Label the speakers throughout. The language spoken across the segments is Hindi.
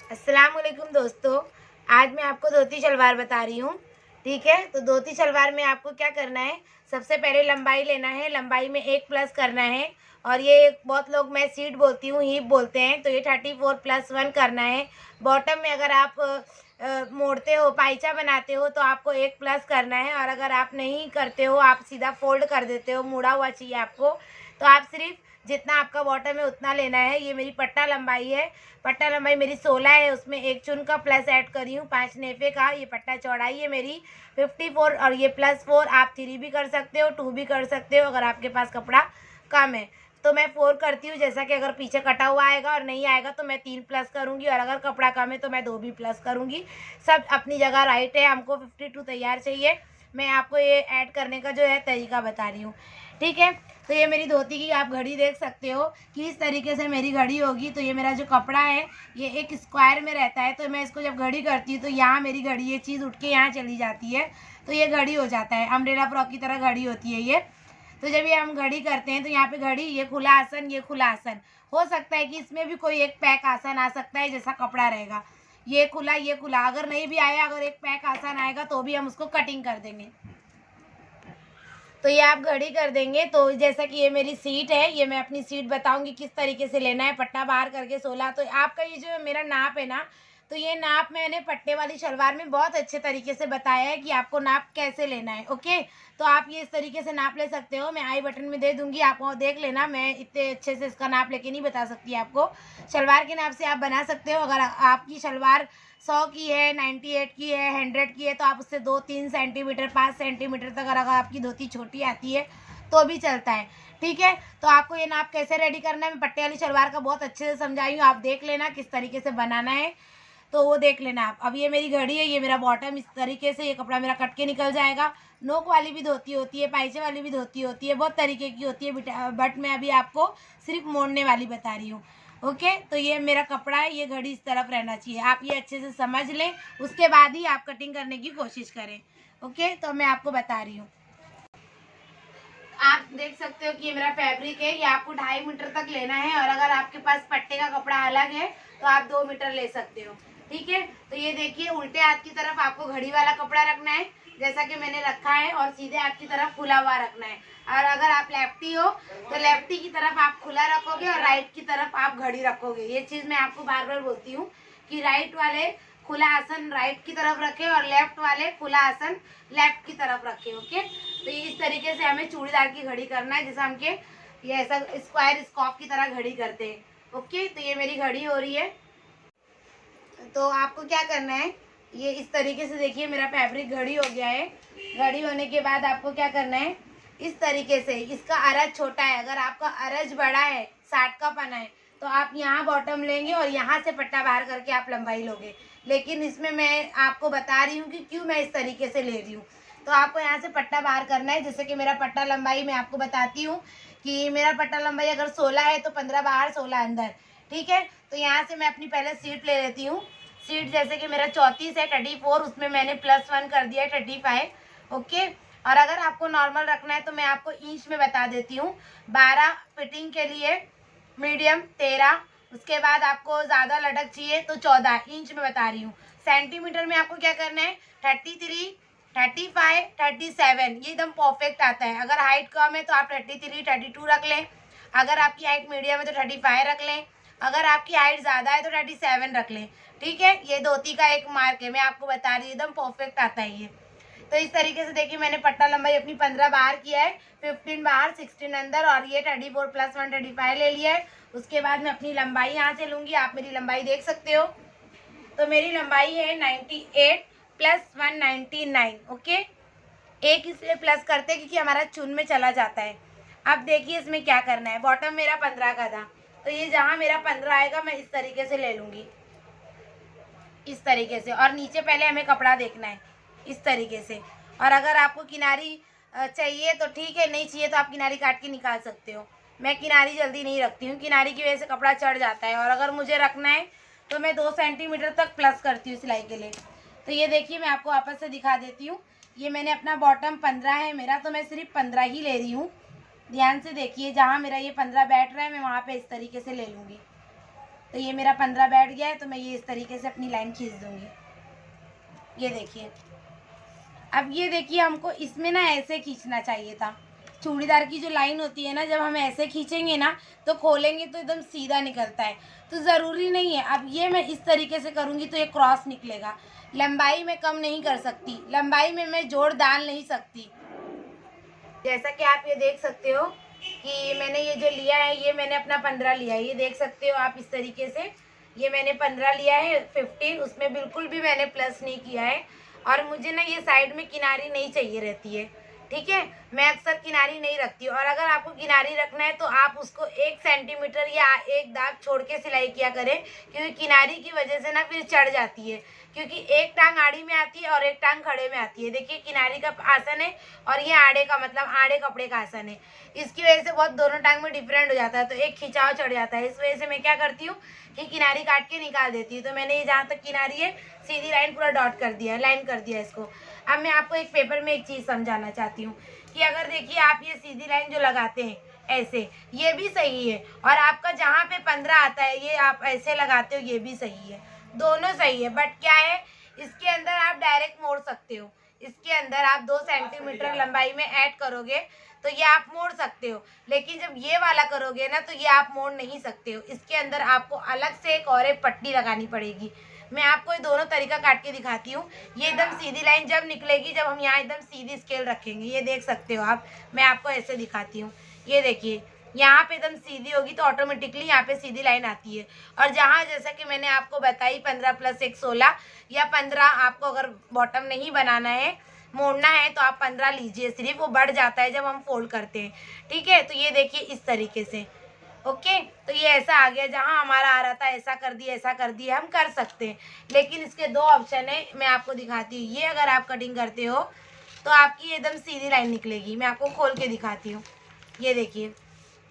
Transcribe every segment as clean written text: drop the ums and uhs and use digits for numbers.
Speaker 1: अस्सलाम वालेकुम दोस्तों। आज मैं आपको धोती शलवार बता रही हूँ। ठीक है, तो धोती शलवार में आपको क्या करना है, सबसे पहले लंबाई लेना है, लंबाई में 1 प्लस करना है। और ये बहुत लोग, मैं सीट बोलती हूँ, हीप बोलते हैं, तो ये 34 प्लस 1 करना है। बॉटम में अगर आप मोड़ते हो, पाइचा बनाते हो, तो आपको 1 प्लस करना है। और अगर आप नहीं करते हो, आप सीधा फोल्ड कर देते हो, मुड़ा हुआ चाहिए आपको, तो आप सिर्फ जितना आपका बॉटम है उतना लेना है। ये मेरी पट्टा लंबाई है, पट्टा लंबाई मेरी 16 है, उसमें 1 चुन का प्लस ऐड करी हूँ, 5 नेफे का। ये पट्टा चौड़ाई है मेरी 54, और ये +4, आप 3 भी कर सकते हो, 2 भी कर सकते हो अगर आपके पास कपड़ा कम है। तो मैं 4 करती हूँ, जैसा कि अगर पीछे कटा हुआ आएगा और नहीं आएगा तो मैं 3 प्लस करूँगी, और अगर कपड़ा कम है तो मैं 2 भी प्लस करूँगी। सब अपनी जगह राइट है। हमको 52 तैयार चाहिए। मैं आपको ये ऐड करने का जो है तरीका बता रही हूँ। ठीक है, तो ये मेरी धोती की आप घड़ी देख सकते हो कि इस तरीके से मेरी घड़ी होगी। तो ये मेरा जो कपड़ा है ये एक स्क्वायर में रहता है, तो मैं इसको जब घड़ी करती हूँ तो यहाँ मेरी घड़ी, ये चीज़ उठ के यहाँ चली जाती है, तो ये घड़ी हो जाता है। अम्ब्रेला फ्रॉक की तरह घड़ी होती है ये। तो जब ये हम घड़ी करते हैं तो यहाँ पे घड़ी, ये खुला आसन, ये खुला आसन। हो सकता है कि इसमें भी कोई एक पैक आसन आ सकता है, जैसा कपड़ा रहेगा। ये खुला, ये खुला, अगर नहीं भी आया, अगर एक पैक आसन आएगा तो भी हम उसको कटिंग कर देंगे। तो ये आप घड़ी कर देंगे। तो जैसा कि ये मेरी सीट है, ये मैं अपनी सीट बताऊंगी किस तरीके से लेना है। पट्टा बाहर करके 16, तो आपका ये जो मेरा नाप है ना, तो ये नाप मैंने पट्टे वाली शलवार में बहुत अच्छे तरीके से बताया है कि आपको नाप कैसे लेना है। ओके, तो आप ये इस तरीके से नाप ले सकते हो, मैं आई बटन में दे दूंगी, आप वहाँ देख लेना। मैं इतने अच्छे से इसका नाप लेके नहीं बता सकती आपको। शलवार के नाप से आप बना सकते हो। अगर आपकी शलवार 100 की है, 98 की है, 100 की है, तो आप उससे 2-3 सेंटीमीटर, 5 सेंटीमीटर तक, अगर आपकी धोती छोटी आती है तो भी चलता है। ठीक है, तो आपको ये नाप कैसे रेडी करना है, मैं पट्टे वाली शलवार का बहुत अच्छे से समझाई हूँ। आप देख लेना किस तरीके से बनाना है, तो वो देख लेना आप। अब ये मेरी घड़ी है, ये मेरा बॉटम, इस तरीके से ये कपड़ा मेरा कट के निकल जाएगा। नोक वाली भी धोती होती है, पाइचे वाली भी धोती होती है, बहुत तरीके की होती है, बट मैं अभी आपको सिर्फ मोड़ने वाली बता रही हूँ। ओके, तो ये मेरा कपड़ा है, ये घड़ी इस तरफ रहना चाहिए। आप ये अच्छे से समझ लें, उसके बाद ही आप कटिंग करने की कोशिश करें। ओके, तो मैं आपको बता रही हूँ। आप देख सकते हो कि ये मेरा फैब्रिक है, ये आपको 2.5 मीटर तक लेना है। और अगर आपके पास पट्टे का कपड़ा अलग है तो आप 2 मीटर ले सकते हो। ठीक है, तो ये देखिए, उल्टे हाथ की तरफ आपको घड़ी वाला कपड़ा रखना है, जैसा कि मैंने रखा है, और सीधे हाथ की तरफ खुला हुआ रखना है। और अगर आप लेफ्टी हो तो लेफ्टी की तरफ आप खुला रखोगे, और राइट की तरफ आप घड़ी रखोगे। ये चीज़ मैं आपको बार बार बोलती हूँ कि राइट वाले खुला आसन राइट की तरफ रखे, और लेफ्ट वाले खुला आसन लेफ्ट की तरफ रखे। ओके, तो ये इस तरीके से हमें चूड़ीदार की घड़ी करना है, जैसे हम के ये ऐसा स्क्वायर स्कॉप की तरह घड़ी करते हैं। ओके, तो ये मेरी घड़ी हो रही है। तो आपको क्या करना है, ये इस तरीके से देखिए मेरा फैब्रिक घड़ी हो गया है। घड़ी होने के बाद आपको क्या करना है, इस तरीके से, इसका अरज छोटा है, अगर आपका अरज बड़ा है, 60 का पना है, तो आप यहाँ बॉटम लेंगे और यहाँ से पट्टा बाहर करके आप लंबाई लोगे। लेकिन इसमें मैं आपको बता रही हूँ कि क्यों मैं इस तरीके से ले रही हूँ। तो आपको यहाँ से पट्टा बाहर करना है। जैसे कि मेरा पट्टा लंबाई मैं आपको बताती हूँ कि मेरा पट्टा लंबाई अगर 16 है तो 15 बाहर, 16 अंदर। ठीक है, तो यहाँ से मैं अपनी पहले सीट ले लेती हूँ। सीट जैसे कि मेरा 34 है, 34, उसमें मैंने +1 कर दिया है 35। ओके, और अगर आपको नॉर्मल रखना है तो मैं आपको इंच में बता देती हूँ। 12 फिटिंग के लिए, मीडियम 13, उसके बाद आपको ज़्यादा लटक चाहिए तो 14 इंच में बता रही हूँ। सेंटीमीटर में आपको क्या करना है, 33, 35, 37, ये एकदम परफेक्ट आता है। अगर हाइट कम है तो आप 33, 32 रख लें। अगर आपकी हाइट मीडियम है तो 35 रख लें। अगर आपकी हाइट ज़्यादा है तो 37 रख लें। ठीक है, ये धोती का एक मार्क है, मैं आपको बता रही हूँ, एकदम परफेक्ट आता है ये। तो इस तरीके से देखिए, मैंने पट्टा लंबाई अपनी 15 बाहर किया है, 15 बाहर, 16 अंदर, और ये 34 + 1 35 ले लिया है। उसके बाद मैं अपनी लंबाई यहाँ से लूँगी, आप मेरी लंबाई देख सकते हो। तो मेरी लंबाई है 98 + 1 99। ओके, एक इसलिए प्लस करते हैं क्योंकि हमारा चुन में चला जाता है। अब देखिए इसमें क्या करना है, बॉटम मेरा 15 का था, तो ये जहाँ मेरा 15 आएगा मैं इस तरीके से ले लूँगी, इस तरीके से। और नीचे पहले हमें कपड़ा देखना है, इस तरीके से। और अगर आपको किनारी चाहिए तो ठीक है, नहीं चाहिए तो आप किनारी काट के निकाल सकते हो। मैं किनारी जल्दी नहीं रखती हूँ, किनारी की वजह से कपड़ा चढ़ जाता है। और अगर मुझे रखना है तो मैं 2 सेंटीमीटर तक प्लस करती हूँ सिलाई के लिए। तो ये देखिए, मैं आपको वापस से दिखा देती हूँ। ये मैंने अपना बॉटम 15 है मेरा, तो मैं सिर्फ 15 ही ले रही हूँ। ध्यान से देखिए, जहाँ मेरा ये 15 बैठ रहा है मैं वहाँ पे इस तरीके से ले लूँगी। तो ये मेरा 15 बैठ गया है, तो मैं ये इस तरीके से अपनी लाइन खींच दूँगी। ये देखिए, अब ये देखिए हमको इसमें ना ऐसे खींचना चाहिए था। चूड़ीदार की जो लाइन होती है ना, जब हम ऐसे खींचेंगे ना तो खोलेंगे तो एकदम सीधा निकलता है, तो ज़रूरी नहीं है। अब ये मैं इस तरीके से करूँगी तो ये क्रॉस निकलेगा। लंबाई मैं कम नहीं कर सकती, लंबाई में मैं जोड़ डाल नहीं सकती। जैसा कि आप ये देख सकते हो कि मैंने ये जो लिया है, ये मैंने अपना 15 लिया है, ये देख सकते हो आप इस तरीके से। ये मैंने 15 लिया है, 15, उसमें बिल्कुल भी मैंने प्लस नहीं किया है। और मुझे ना ये साइड में किनारी नहीं चाहिए रहती है, ठीक है। मैं अक्सर किनारी नहीं रखती हूँ, और अगर आपको किनारी रखना है तो आप उसको 1 सेंटीमीटर या 1 दाग छोड़ के सिलाई किया करें, क्योंकि किनारी की वजह से ना फिर चढ़ जाती है, क्योंकि एक टांग आड़ी में आती है और एक टांग खड़े में आती है। देखिए किनारी का आसन है और ये आड़े का, मतलब आड़े कपड़े का आसन है। इसकी वजह से बहुत दोनों टांग में डिफरेंट हो जाता है, तो एक खिंचाव चढ़ जाता है। इस वजह से मैं क्या करती हूँ कि किनारी काट के निकाल देती हूँ। तो मैंने ये जहाँ तक किनारी है सीधी लाइन पूरा डॉट कर दिया है, लाइन कर दिया इसको। अब मैं आपको एक पेपर में एक चीज़ समझाना चाहती हूँ कि अगर देखिए आप ये सीधी लाइन जो लगाते हैं ऐसे, ये भी सही है, और आपका जहाँ पे 15 आता है ये आप ऐसे लगाते हो, ये भी सही है, दोनों सही है। बट क्या है, इसके अंदर आप डायरेक्ट मोड़ सकते हो। इसके अंदर आप 2 सेंटीमीटर लंबाई में ऐड करोगे तो ये आप मोड़ सकते हो, लेकिन जब ये वाला करोगे ना तो ये आप मोड़ नहीं सकते हो। इसके अंदर आपको अलग से एक और एक पट्टी लगानी पड़ेगी। मैं आपको ये दोनों तरीका काट के दिखाती हूँ। ये एकदम सीधी लाइन जब निकलेगी, जब हम यहाँ एकदम सीधी स्केल रखेंगे, ये देख सकते हो आप। मैं आपको ऐसे दिखाती हूँ, ये देखिए यहाँ पे एकदम सीधी होगी तो ऑटोमेटिकली यहाँ पे सीधी लाइन आती है। और जहाँ जैसा कि मैंने आपको बताई 15 + 1 16, या 15 आपको अगर बॉटम नहीं बनाना है, मोड़ना है, तो आप 15 लीजिए सिर्फ, वो बढ़ जाता है जब हम फोल्ड करते हैं, ठीक है। तो ये देखिए इस तरीके से, ओके। तो ये ऐसा आ गया, जहाँ हमारा आ रहा था ऐसा कर दिया, ऐसा कर दिया, हम कर सकते हैं। लेकिन इसके 2 ऑप्शन है, मैं आपको दिखाती हूँ। ये अगर आप कटिंग करते हो तो आपकी एकदम सीधी लाइन निकलेगी। मैं आपको खोल के दिखाती हूँ, ये देखिए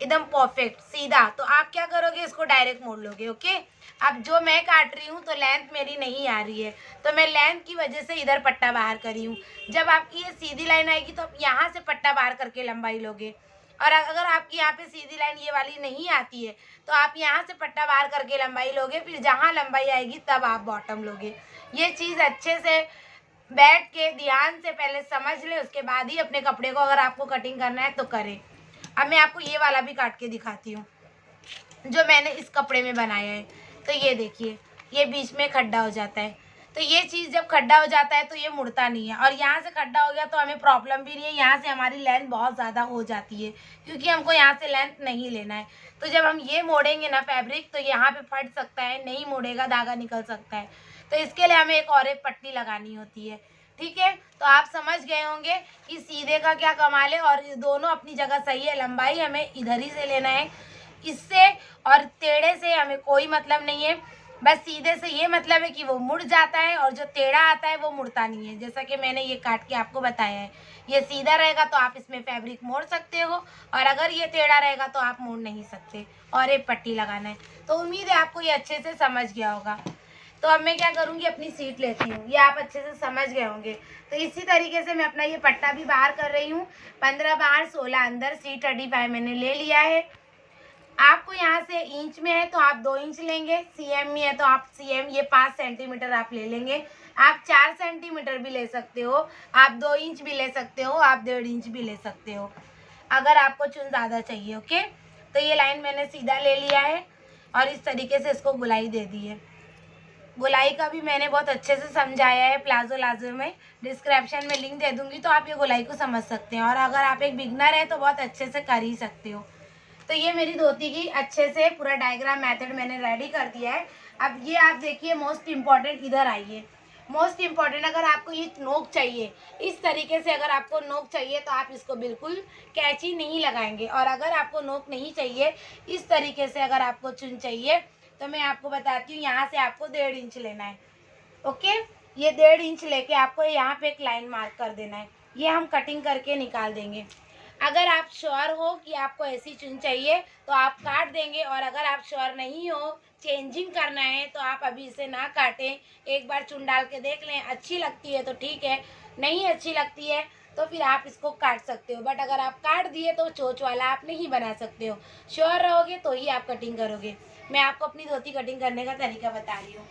Speaker 1: एकदम परफेक्ट सीधा। तो आप क्या करोगे, इसको डायरेक्ट मोड़ लोगे, ओके। अब जो मैं काट रही हूँ तो लेंथ मेरी नहीं आ रही है, तो मैं लेंथ की वजह से इधर पट्टा बाहर करी हूँ। जब आपकी ये सीधी लाइन आएगी तो आप यहाँ से पट्टा बाहर करके लंबाई लोगे, और अगर आपकी यहाँ पे सीधी लाइन ये वाली नहीं आती है तो आप यहाँ से पट्टा बाहर करके लंबाई लोगे, फिर जहाँ लंबाई आएगी तब आप बॉटम लोगे। ये चीज़ अच्छे से बैठ के ध्यान से पहले समझ ले, उसके बाद ही अपने कपड़े को अगर आपको कटिंग करना है तो करें। अब मैं आपको ये वाला भी काट के दिखाती हूँ जो मैंने इस कपड़े में बनाया है। तो ये देखिए, ये बीच में खड्डा हो जाता है, तो ये चीज़ जब खड्डा हो जाता है तो ये मुड़ता नहीं है, और यहाँ से खड्डा हो गया तो हमें प्रॉब्लम भी नहीं है। यहाँ से हमारी लेंथ बहुत ज़्यादा हो जाती है, क्योंकि हमको यहाँ से लेंथ नहीं लेना है। तो जब हम ये मोड़ेंगे ना फैब्रिक, तो यहाँ पे फट सकता है, नहीं मोड़ेगा, धागा निकल सकता है। तो इसके लिए हमें एक और एक पट्टी लगानी होती है, ठीक है। तो आप समझ गए होंगे कि सीधे का क्या कमाल है, और दोनों अपनी जगह सही है। लंबाई हमें इधर ही से लेना है, इससे और टेढ़े से हमें कोई मतलब नहीं है। बस सीधे से ये मतलब है कि वो मुड़ जाता है, और जो टेढ़ा आता है वो मुड़ता नहीं है। जैसा कि मैंने ये काट के आपको बताया है, ये सीधा रहेगा तो आप इसमें फैब्रिक मोड़ सकते हो, और अगर ये टेढ़ा रहेगा तो आप मोड़ नहीं सकते, और एक पट्टी लगाना है। तो उम्मीद है आपको ये अच्छे से समझ गया होगा। तो अब मैं क्या करूँगी, अपनी सीट लेती हूँ, ये आप अच्छे से समझ गए होंगे। तो इसी तरीके से मैं अपना ये पट्टा भी बाहर कर रही हूँ। 15 बाहर 16 अंदर, C35 मैंने ले लिया है। आपको यहाँ से इंच में है तो आप 2 इंच लेंगे, सीएम में है तो आप सीएम, ये 5 सेंटीमीटर आप ले लेंगे। आप 4 सेंटीमीटर भी ले सकते हो, आप 2 इंच भी ले सकते हो, आप 1.5 इंच भी ले सकते हो, अगर आपको चुन ज़्यादा चाहिए, ओके। तो ये लाइन मैंने सीधा ले लिया है, और इस तरीके से इसको गुलाई दे दी है। गुलाई का भी मैंने बहुत अच्छे से समझाया है प्लाजो लाजो में, डिस्क्रिप्शन में लिंक दे दूँगी, तो आप ये गुलाई को समझ सकते हैं। और अगर आप एक बिगनर हैं तो बहुत अच्छे से कर ही सकते हो। तो ये मेरी धोती की अच्छे से पूरा डायग्राम मेथड मैंने रेडी कर दिया है। अब ये आप देखिए, मोस्ट इम्पॉर्टेंट इधर आइए। मोस्ट इम्पॉर्टेंट, अगर आपको ये नोक चाहिए इस तरीके से, अगर आपको नोक चाहिए तो आप इसको बिल्कुल कैंची नहीं लगाएंगे, और अगर आपको नोक नहीं चाहिए इस तरीके से, अगर आपको चुन चाहिए, तो मैं आपको बताती हूँ, यहाँ से आपको 1.5 इंच लेना है, ओके। ये 1.5 इंच लेके आपको यहाँ पे एक लाइन मार्क कर देना है, ये हम कटिंग करके निकाल देंगे। अगर आप श्योर हो कि आपको ऐसी चुन चाहिए तो आप काट देंगे, और अगर आप श्योर नहीं हो, चेंजिंग करना है, तो आप अभी इसे ना काटें, एक बार चुन डाल के देख लें। अच्छी लगती है तो ठीक है, नहीं अच्छी लगती है तो फिर आप इसको काट सकते हो। बट अगर आप काट दिए तो चोंच वाला आप नहीं बना सकते हो। श्योर रहोगे तो ही आप कटिंग करोगे। मैं आपको अपनी धोती कटिंग करने का तरीका बता रही हूँ।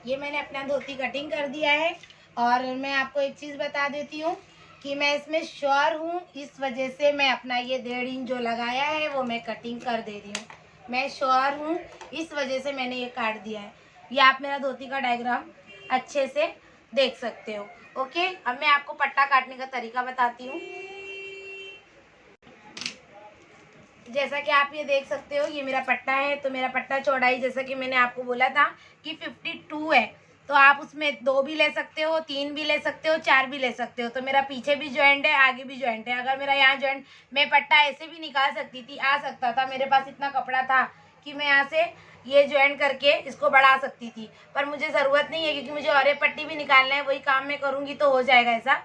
Speaker 1: ये मैंने अपना धोती कटिंग कर दिया है। और मैं आपको एक चीज़ बता देती हूँ कि मैं इसमें श्योर हूँ, इस वजह से मैं अपना ये 1.5 इंच जो लगाया है वो मैं कटिंग कर दे रही हूँ। मैं श्योर हूँ, इस वजह से मैंने ये काट दिया है। ये आप मेरा धोती का डायग्राम अच्छे से देख सकते हो। ओके, अब मैं आपको पट्टा काटने का तरीका बताती हूँ। जैसा कि आप ये देख सकते हो, ये मेरा पट्टा है। तो मेरा पट्टा चौड़ाई जैसा कि मैंने आपको बोला था कि 52 है। तो आप उसमें 2 भी ले सकते हो, 3 भी ले सकते हो, 4 भी ले सकते हो। तो मेरा पीछे भी जॉइंट है, आगे भी जॉइंट है। अगर मेरा यहाँ जॉइंट, मैं पट्टा ऐसे भी निकाल सकती थी, आ सकता था। मेरे पास इतना कपड़ा था कि मैं यहाँ से ये ज्वाइन करके इसको बढ़ा सकती थी, पर मुझे ज़रूरत नहीं है क्योंकि मुझे और एक पट्टी भी निकालना है। वही काम मैं करूँगी तो हो जाएगा ऐसा।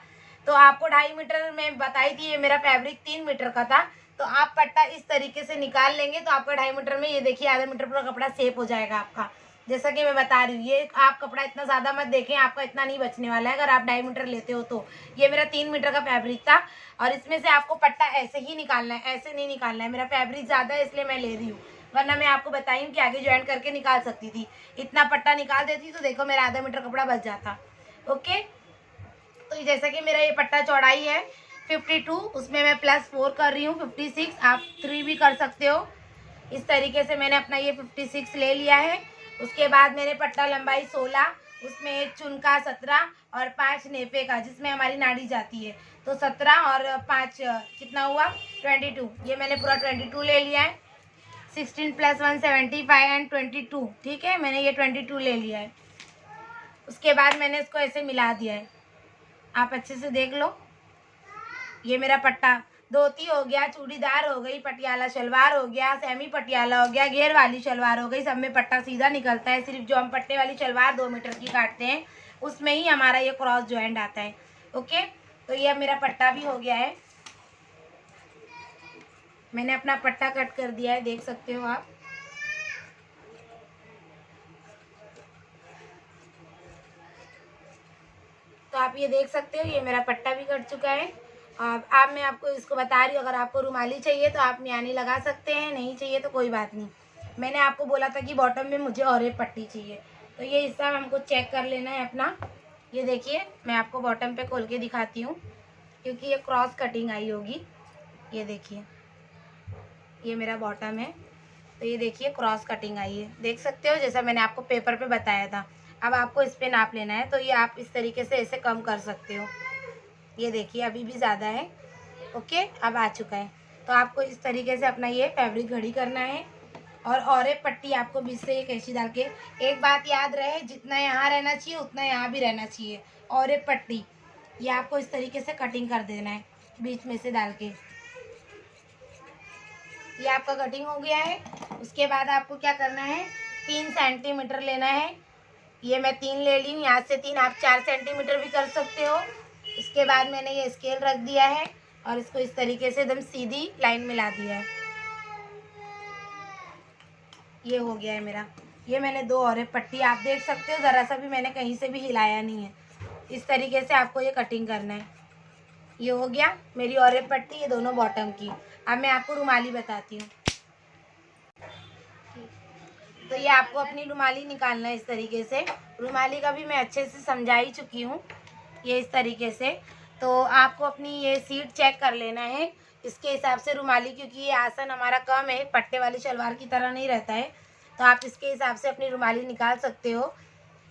Speaker 1: तो आपको 2.5 मीटर में बताई थी, ये मेरा फैब्रिक 3 मीटर का था। तो आप पट्टा इस तरीके से निकाल लेंगे तो आपका 2.5 मीटर में, ये देखिए, आधा मीटर पूरा कपड़ा सेफ हो जाएगा आपका। जैसा कि मैं बता रही हूँ, ये आप कपड़ा इतना ज़्यादा मत देखें, आपका इतना नहीं बचने वाला है अगर आप 2.5 मीटर लेते हो तो। ये मेरा 3 मीटर का फैब्रिक था और इसमें से आपको पट्टा ऐसे ही निकालना है, ऐसे नहीं निकालना है। मेरा फैब्रिक ज़्यादा है इसलिए मैं ले रही हूँ, वरना मैं आपको बताई हूँ कि आगे ज्वाइन करके निकाल सकती थी। इतना पट्टा निकाल देती तो देखो मेरा आधा मीटर कपड़ा बच जाता। ओके, तो जैसा कि मेरा ये पट्टा चौड़ाई है 52, उसमें मैं +4 कर रही हूँ 56। आप 3 भी कर सकते हो। इस तरीके से मैंने अपना ये 56 ले लिया है। उसके बाद मैंने पट्टा लंबाई 16, उसमें एक चुनका 17 और 5 नेफे का, जिसमें हमारी नाड़ी जाती है। तो 17 और 5 कितना हुआ, 22। ये मैंने पूरा 22 ले लिया है। 16 + 1 75 एंड 22, ठीक है, मैंने ये 22 ले लिया है। उसके बाद मैंने इसको ऐसे मिला दिया है, आप अच्छे से देख लो। ये मेरा पट्टा धोती हो गया, चूड़ीदार हो गई, पटियाला शलवार हो गया, सेमी पटियाला हो गया, घेर वाली शलवार हो गई, सब में पट्टा सीधा निकलता है। सिर्फ जो हम पट्टे वाली शलवार 2 मीटर की काटते हैं उसमें ही हमारा ये क्रॉस जॉइंट आता है। ओके, तो ये अब मेरा पट्टा भी हो गया है। मैंने अपना पट्टा कट कर दिया है, देख सकते हो आप। तो आप ये देख सकते हो, ये मेरा पट्टा भी कट चुका है। अब मैं आपको इसको बता रही हूँ, अगर आपको रुमाली चाहिए तो आप मियानी लगा सकते हैं, नहीं चाहिए तो कोई बात नहीं। मैंने आपको बोला था कि बॉटम में मुझे और एक पट्टी चाहिए, तो ये हिस्सा हमको चेक कर लेना है अपना। ये देखिए, मैं आपको बॉटम पे खोल के दिखाती हूँ क्योंकि ये क्रॉस कटिंग आई होगी। ये देखिए, ये मेरा बॉटम है। तो ये देखिए क्रॉस कटिंग आई है, देख सकते हो, जैसा मैंने आपको पेपर पे बताया था। अब आपको इस पे नाप लेना है, तो ये आप इस तरीके से ऐसे कम कर सकते हो। ये देखिए अभी भी ज़्यादा है। ओके, अब आ चुका है। तो आपको इस तरीके से अपना ये फैब्रिक घड़ी करना है और एक पट्टी आपको बीच से एक ऐसी डाल के, एक बात याद रहे, जितना यहाँ रहना चाहिए उतना यहाँ भी रहना चाहिए। और एक पट्टी ये आपको इस तरीके से कटिंग कर देना है बीच में से डाल के। ये आपका कटिंग हो गया है। उसके बाद आपको क्या करना है, 3 सेंटीमीटर लेना है। ये मैं 3 ले ली हूँ, यहाँ से 3, आप 4 सेंटीमीटर भी कर सकते हो। इसके बाद मैंने ये स्केल रख दिया है और इसको इस तरीके से एकदम सीधी लाइन मिला दिया है। ये हो गया है मेरा। ये मैंने 2 और एक पट्टी, आप देख सकते हो, ज़रा सा भी मैंने कहीं से भी हिलाया नहीं है। इस तरीके से आपको ये कटिंग करना है। ये हो गया मेरी और एक पट्टी, ये दोनों बॉटम की। अब मैं आपको रुमाली बताती हूँ। तो ये आपको अपनी रुमाली निकालना है इस तरीके से। रुमाली का भी मैं अच्छे से समझा ही चुकी हूँ। ये इस तरीके से, तो आपको अपनी ये सीट चेक कर लेना है इसके हिसाब से रुमाली, क्योंकि ये आसन हमारा कम है, पट्टे वाली शलवार की तरह नहीं रहता है। तो आप इसके हिसाब से अपनी रुमाली निकाल सकते हो।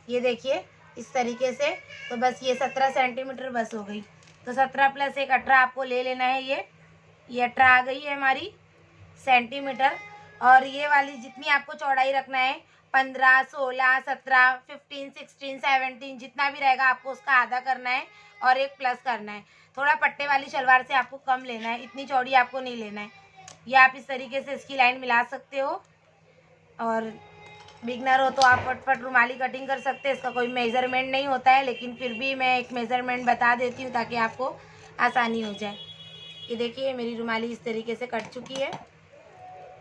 Speaker 1: ये देखिए इस तरीके से। तो बस ये 17 सेंटीमीटर बस हो गई। तो 17 + 1 18 आपको ले लेना है। ये 18 आ गई है हमारी सेंटीमीटर। और ये वाली जितनी आपको चौड़ाई रखना है, 15 16 17 15 16 17 जितना भी रहेगा आपको उसका आधा करना है और एक प्लस करना है। थोड़ा पट्टे वाली शलवार से आपको कम लेना है, इतनी चौड़ी आपको नहीं लेना है। ये आप इस तरीके से इसकी लाइन मिला सकते हो और बिगनर हो तो आप फटफट रुमाली कटिंग कर सकते हैं। इसका कोई मेज़रमेंट नहीं होता है, लेकिन फिर भी मैं एक मेज़रमेंट बता देती हूँ ताकि आपको आसानी हो जाए। ये देखिए मेरी रुमाली इस तरीके से कट चुकी है।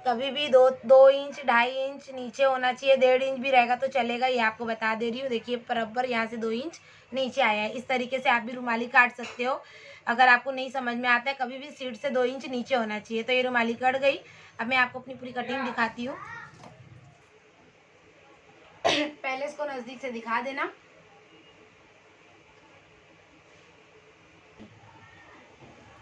Speaker 1: कभी भी 2 इंच 2.5 इंच नीचे होना चाहिए, 1.5 इंच भी रहेगा तो चलेगा, ये आपको बता दे रही हूँ। देखिए बराबर यहाँ से 2 इंच नीचे आया है। इस तरीके से आप भी रुमाली काट सकते हो। अगर आपको नहीं समझ में आता है, कभी भी सीट से 2 इंच नीचे होना चाहिए। तो ये रुमाली कट गई। अब मैं आपको अपनी पूरी कटिंग दिखाती हूँ। पहले इसको नज़दीक से दिखा देना।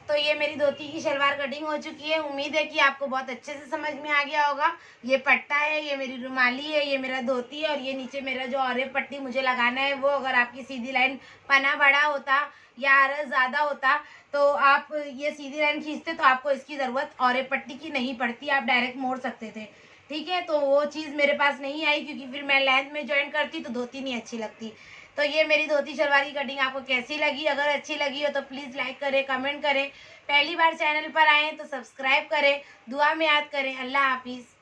Speaker 1: तो ये मेरी धोती की शलवार कटिंग हो चुकी है। उम्मीद है कि आपको बहुत अच्छे से समझ में आ गया होगा। ये पट्टा है, ये मेरी रुमाली है, ये मेरा धोती है, और ये नीचे मेरा जो और पट्टी मुझे लगाना है वो, अगर आपकी सीधी लाइन पना बड़ा होता या आरस ज़्यादा होता तो आप ये सीधी लाइन खींचते तो आपको इसकी ज़रूरत और पट्टी की नहीं पड़ती, आप डायरेक्ट मोड़ सकते थे। ठीक है, तो वो चीज़ मेरे पास नहीं आई क्योंकि फिर मैं लेंथ में ज्वाइन करती तो धोती नहीं अच्छी लगती। तो ये मेरी धोती शलवार की कटिंग आपको कैसी लगी? अगर अच्छी लगी हो तो प्लीज़ लाइक करें, कमेंट करें। पहली बार चैनल पर आएँ तो सब्सक्राइब करें। दुआ में याद करें। अल्लाह हाफिज़।